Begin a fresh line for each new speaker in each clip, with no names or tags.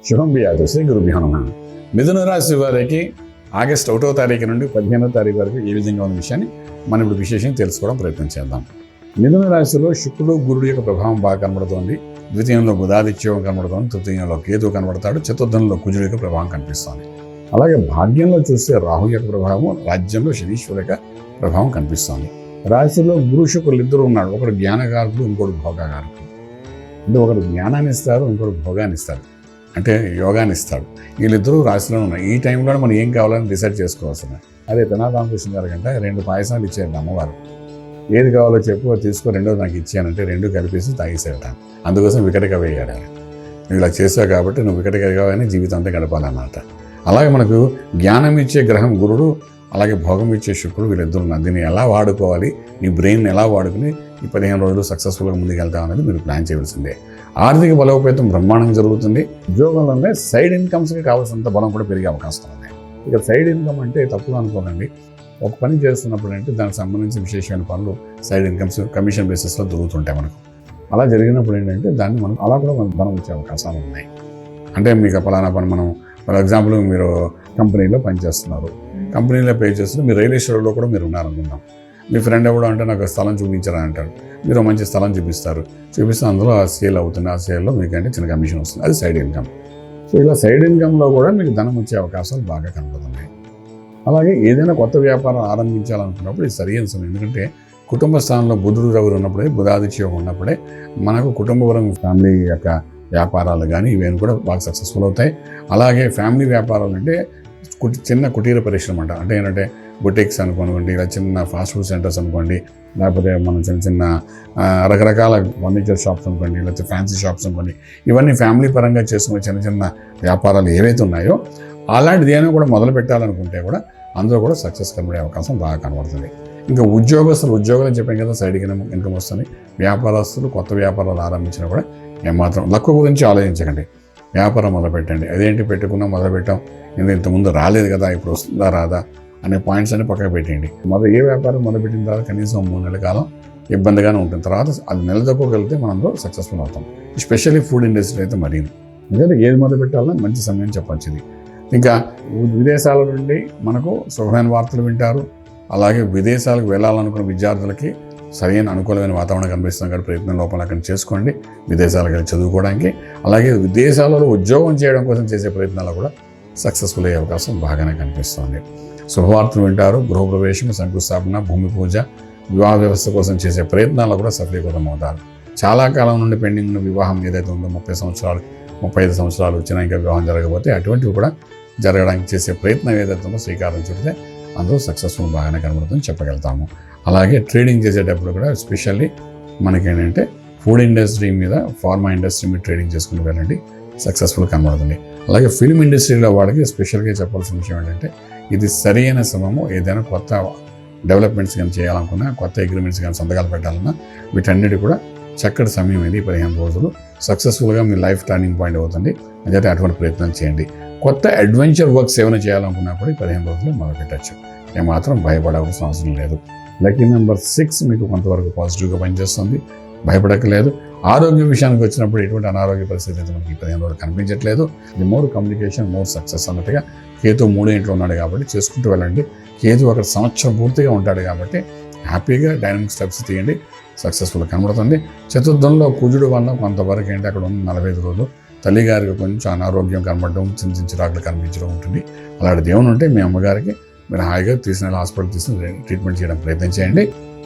శుభం బియాదు శ్రీ గురుభ్యో నమః. మిథున రాశి వారికి ఆగస్టు 1వ తారీఖు నుండి 15వ తారీఖు వరకు ఏ విధంగా ఉన్న విషయాన్ని మనం ఇప్పుడు విశేషంగా తెలుసుకోవడం ప్రయత్నం చేద్దాం. మిథున రాశిలో శుక్రుడు గురుడు యొక్క ప్రభావం బాగా కనబడుతోంది. ద్వితీయంలో బుధాదిత్యం కనబడుతోంది, తృతీయంలో కేతు కనబడతాడు, చతుర్థంలో కుజుడు యొక్క ప్రభావం కనిపిస్తోంది. అలాగే భాగ్యంలో చూస్తే రాహు యొక్క ప్రభావం, రాజ్యంలో శనీశ్వరు యొక్క ప్రభావం కనిపిస్తోంది. రాశిలో గురు శుక్రులు ఇద్దరు ఉన్నాడు. ఒకడు జ్ఞానకారకుడు, ఇంకోటి భోగాకారకుడు. అంటే ఒకడు జ్ఞానాన్ని ఇస్తారు, ఇంకోటి భోగాన్ని ఇస్తారు, అంటే యోగాన్ని ఇస్తాడు. వీళ్ళిద్దరూ రాశిలో ఉన్నారు. ఈ టైంలో మనం ఏం కావాలని డిసైడ్ చేసుకోవాల్సింది. అదే తెనాలి గారి కంటే 2 పాయసాలు ఇచ్చేయండి అమ్మవారు. ఏది కావాలో చెప్పు తీసుకో, రెండోది నాకు ఇచ్చానంటే 2 కలిపేసి తాగేసేట. అందుకోసం వికటగా వేయాలి. నువ్వు ఇలా చేసావు కాబట్టి నువ్వు వికటగా అని జీవితం అంతా గడపాలన్నమాట. అలాగే మనకు జ్ఞానం ఇచ్చే గ్రహం గురుడు, అలాగే భోగం ఇచ్చే శుక్రుడు, వీళ్ళిద్దరు ఉన్నారు. దీన్ని ఎలా వాడుకోవాలి, నీ బ్రెయిన్ ఎలా వాడుకుని ఈ 15 రోజులు సక్సెస్ఫుల్గా ముందుకు వెళ్తాం అనేది మీరు ప్లాన్ చేయవలసిందే. ఆర్థిక బలోపేతం బ్రహ్మాండంగా జరుగుతుంది. ఉద్యోగంలోనే సైడ్ ఇన్కమ్స్కి కావాల్సినంత బలం కూడా పెరిగే అవకాశం ఉంది. ఇక సైడ్ ఇన్కమ్ అంటే తప్పుగా అనుకోకండి. ఒక పని చేస్తున్నప్పుడు అంటే దానికి సంబంధించిన విశేషమైన పనులు సైడ్ ఇన్కమ్స్ కమిషన్ బేసిస్లో దొరుకుతుంటాయి మనకు. అలా జరిగినప్పుడు ఏంటంటే దాన్ని మనం అలా కూడా మనకు ధనం వచ్చే అవకాశాలు ఉన్నాయి. అంటే మీకు పలానా పని మనం ఫర్ ఎగ్జాంపుల్ మీరు కంపెనీలో పనిచేస్తున్నారు, కంపెనీలో పే చేస్తున్నారు, మీరు రియల్ ఎస్టేట్లో కూడా మీరు ఉన్నారనుకుందాం. మీ ఫ్రెండ్ ఎవడో అంటే నాకు స్థలం చూపించరా అంటారు. మీరు మంచి స్థలం చూపిస్తే అందులో ఆ సేల్ అవుతుంది. ఆ సేల్లో మీకంటే చిన్న కమిషన్ వస్తుంది. అది సైడ్ ఇన్కమ్. సో ఇలా సైడ్ ఇన్కమ్లో కూడా మీకు ధనం వచ్చే అవకాశాలు బాగా కనబడుతున్నాయి. అలాగే ఏదైనా కొత్త వ్యాపారం ఆరంభించాలనుకున్నప్పుడు ఇది సరైన సమయం. ఎందుకంటే కుటుంబ స్థానంలో బుధుడు రవి ఉన్నప్పుడే, బుధాదిత్యం ఉన్నప్పుడే మనకు కుటుంబపరం ఫ్యామిలీ యొక్క వ్యాపారాలు కానీ ఇవేమి కూడా బాగా సక్సెస్ఫుల్ అవుతాయి. అలాగే ఫ్యామిలీ వ్యాపారాలు అంటే చిన్న కుటీర పరిశ్రమ అంటే ఏంటంటే బుటిక్స్ అనుకోండి, ఇలా చిన్న ఫాస్ట్ ఫుడ్ సెంటర్స్ అనుకోండి, లేకపోతే మనం చిన్న రకరకాల ఫర్నిచర్ షాప్స్ అనుకోండి, లేకపోతే ఫ్యాన్సీ షాప్స్ అనుకోండి, ఇవన్నీ ఫ్యామిలీ పరంగా చేసుకునే చిన్న వ్యాపారాలు ఏవైతే ఉన్నాయో అలాంటిది ఏమైనా కూడా మొదలు పెట్టాలనుకుంటే కూడా అందులో కూడా సక్సెస్ కనబడే అవకాశం బాగా కనబడుతుంది. ఇంకా ఉద్యోగాలు చెప్పాం కదా, సైడ్ ఇన్కమ్ వస్తుంది. వ్యాపారస్తులు కొత్త వ్యాపారాలు ఆరంభించినా కూడా ఏమాత్రం లక్కు గురించి ఆలోచించకండి. వ్యాపారం మొదలుపెట్టండి. అదేంటి మొదలుపెట్టాం, ఇంతకుముందు రాలేదు కదా, ఇప్పుడు వస్తుందా రాదా అనే పాయింట్స్ అన్ని పక్కన పెట్టండి. ఏ వ్యాపారం మొదలుపెట్టిన తర్వాత కనీసం 3 నెలల కాలం ఇబ్బందిగానే ఉంటుంది. తర్వాత అది నిలదొక్కగలిగితే మనం సక్సెస్ఫుల్ అవుతాం. ఎస్పెషల్లీ ఫుడ్ ఇండస్ట్రీ అయితే మరీ ఎందుకంటే ఏది మొదలు పెట్టాలన్నా మంచి సమయం చెప్పచ్చు ఇది. ఇంకా విదేశాల నుండి మనకు శుభమైన వార్తలు వింటారు. అలాగే విదేశాలకు వెళ్ళాలనుకున్న విద్యార్థులకి సరైన అనుకూలమైన వాతావరణం కనిపిస్తుంది కాబట్టి ప్రయత్నం లోపల అక్కడ చేసుకోండి విదేశాలకు వెళ్ళి చదువుకోవడానికి. అలాగే విదేశాలలో ఉద్యోగం చేయడం కోసం చేసే ప్రయత్నాలు కూడా సక్సెస్ఫుల్ అయ్యే అవకాశం బాగానే కనిపిస్తుంది. శుభవార్తలు వింటారు. గృహప్రవేశం, శంకుస్థాపన, భూమి పూజ, వివాహ వ్యవస్థ కోసం చేసే ప్రయత్నాలు కూడా సఫలీకృతం అవుతారు. చాలా కాలం నుండి పెండింగ్ ఉన్న వివాహం ఏదైతే ఉందో 30 సంవత్సరాలు 35 సంవత్సరాలు వచ్చినా ఇంకా వివాహం జరగకపోతే అటువంటివి కూడా జరగడానికి చేసే ప్రయత్నం ఏదైతే ఉందో శ్రీకారం చుడితే అందులో సక్సెస్ఫుల్ బాగానే కనబడుతుందని చెప్పగలుగుతాము. అలాగే ట్రేడింగ్ చేసేటప్పుడు కూడా ఎస్పెషల్లీ మనకేంటంటే ఫుడ్ ఇండస్ట్రీ మీద, ఫార్మా ఇండస్ట్రీ మీద ట్రేడింగ్ చేసుకుని వెళ్ళండి, సక్సెస్ఫుల్ కనబడుతుంది. అలాగే ఫిల్మ్ ఇండస్ట్రీలో వాళ్ళకి స్పెషల్గా చెప్పాల్సిన విషయం ఏంటంటే ఇది సరైన సమయము. ఏదైనా కొత్త డెవలప్మెంట్స్ కానీ చేయాలనుకున్నా, కొత్త అగ్రిమెంట్స్ కానీ సంతకాలు పెట్టాలన్నా వీటన్నిటి కూడా చక్కటి సమయం ఇది. 15 రోజులు సక్సెస్ఫుల్గా మీ లైఫ్ టర్నింగ్ పాయింట్ అవుతుంది. అయితే అటువంటి ప్రయత్నం చేయండి. కొత్త అడ్వెంచర్ వర్క్స్ ఏమైనా చేయాలనుకున్నా కూడా 15 రోజులు మొదలుపెట్టచ్చు. ఏమాత్రం భయపడవలసిన అవసరం లేదు. లక్కీ నెంబర్ 6 మీకు కొంతవరకు పాజిటివ్గా పనిచేస్తుంది, భయపడక్కలేదు. ఆరోగ్య విషయానికి వచ్చినప్పుడు ఎటువంటి అనారోగ్య పరిస్థితి అయితే మనకి 15 రోజులు కనిపించట్లేదు. ఇది మోర్ కమ్యూనికేషన్, మోర్ సక్సెస్ అన్నట్టుగా. కేతు 3 ఇంట్లో ఉన్నాడు కాబట్టి చేసుకుంటూ వెళ్ళండి. కేతు అక్కడ సంవత్సరం పూర్తిగా ఉంటాడు కాబట్టి హ్యాపీగా డైనమిక్ స్టెప్స్ తీయండి, సక్సెస్ఫుల్గా కనబడుతుంది. చతుర్థంలో కుజుడు వల్ల కొంతవరకు ఏంటి అక్కడ ఉన్న 45 రోజులు తల్లిగారికి కొంచెం అనారోగ్యం కనబడడం, చిన్న చిరాకులు కనిపించడం ఉంటుంది. అలాంటి దేవుని ఉంటే మీ అమ్మగారికి మీరు హాయిగా హాస్పిటల్ తీసుకుని ట్రీట్మెంట్ చేయడం ప్రయత్నం చేయండి.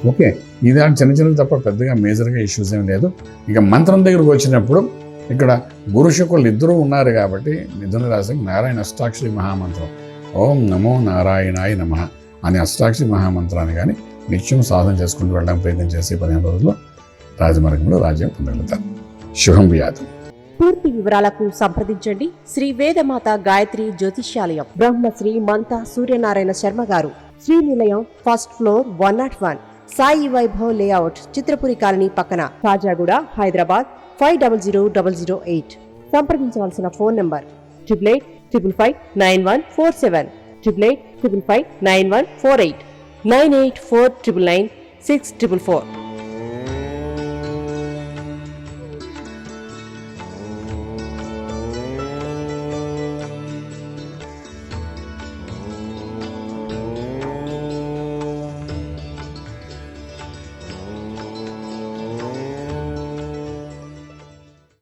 ఓకే, ఇది చిన్నవి తప్ప పెద్దగా మేజర్గా ఇష్యూస్ ఏం లేదు. ఇక మంత్రం దగ్గరకు వచ్చినప్పుడు ఇక్కడ గురు శుక్రులు ఇద్దరూ ఉన్నారు కాబట్టి మిథున రాశికి నారాయణ అష్టాక్షరి మహామంత్రం ఓం నమో నారాయణాయ నమః అనే అష్టాక్షరి మహామంత్రాన్ని కానీ నిత్యం సాధన చేసుకుంటూ వెళ్ళడం ప్రయత్నం చేసి 15 రోజుల్లో రాజమార్గంలో రాజ్యం పొందగలుగుతారు. శుభం వ్యాధం.
పూర్తి వివరాలకు సంప్రదించండి శ్రీ వేదమాత గాయత్రి జ్యోతిష్యాలయం, బ్రహ్మశ్రీ మంతా సూర్యనారాయణ శర్మ గారు, Srinilayam, first floor, 101, Sai Vaibhav layout, Chitrapuri colony పక్కన, కాజాగూడ, హైదరాబాద్ 500008. సంప్రదించవలసిన ఫోన్ నంబర్ 8855559147, 8855559148, 9849996644.